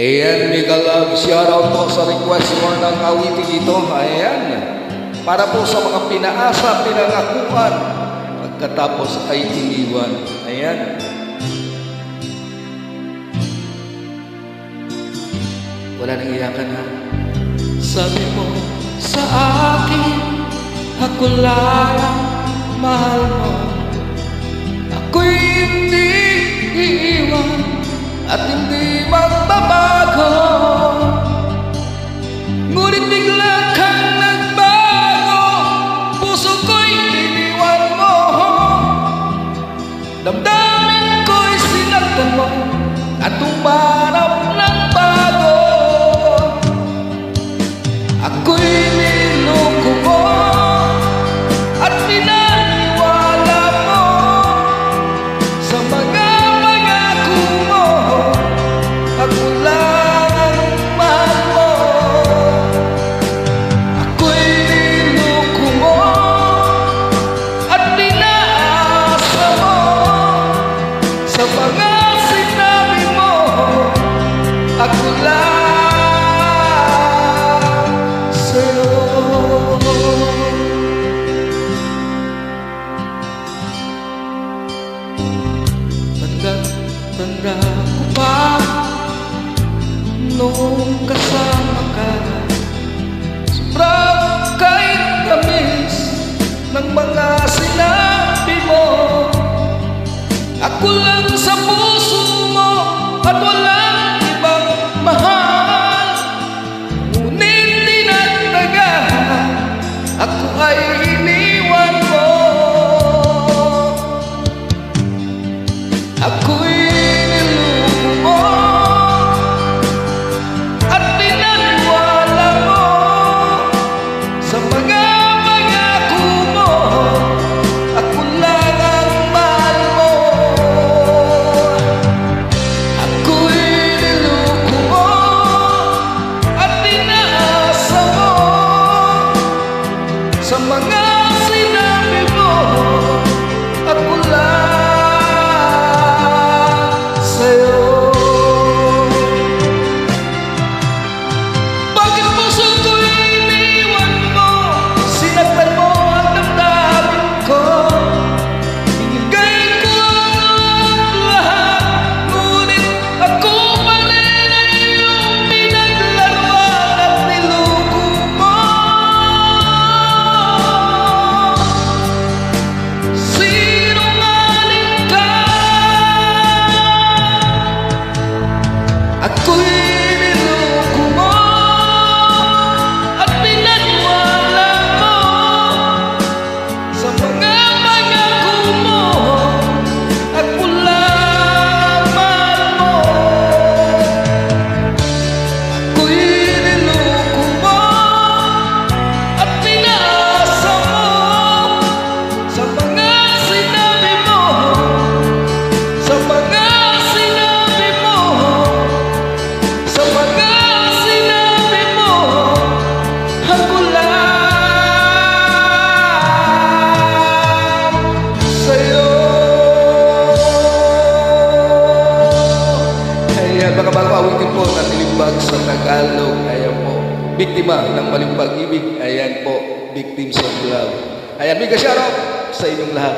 Ayan, mega love shoutout po sa request mo ng awitin ito. Ayan, para po sa mga pinaasa, pinangakuan, pagkatapos ay iniwan. Ayan. Wala nang iyakan ha. Sabi mo sa akin, ako lang mahal mo. Ako'y hindi iiwan at hindi magbabago. Ngunit bigla kang nagbago, puso ko'y iniwan mo. Damdamin ko'y sinaktan mo at umarap ng bago. Ako'y niloko mo at pinaniwala mo sa mga pangako mo. Ako lang ang mahal mo. Ako'y niloko mo at pinaasa mo sa mga sinabi mo. Ako lang tanda ko pa nung kasama ka. Sobrang kahit tamis ng mga sinabi mo. Ako lang sa puso mo at walang ibang mahal. Ngunit dinagdagan, ako ay iniwan mo. Ako'y niloko mo at pinaniwala mo sa mga pangako mo. Ako lang ang mahal mo. Ako'y niloko mo at pinaasa mo sa mga sinabi mo. Ako lang awitin po na Tilimbag sa Tagalog. Ayan po, biktima ng maling pag-ibig. Ayan po, victims of love. Ayan, mega shoutout sa inyong lahat.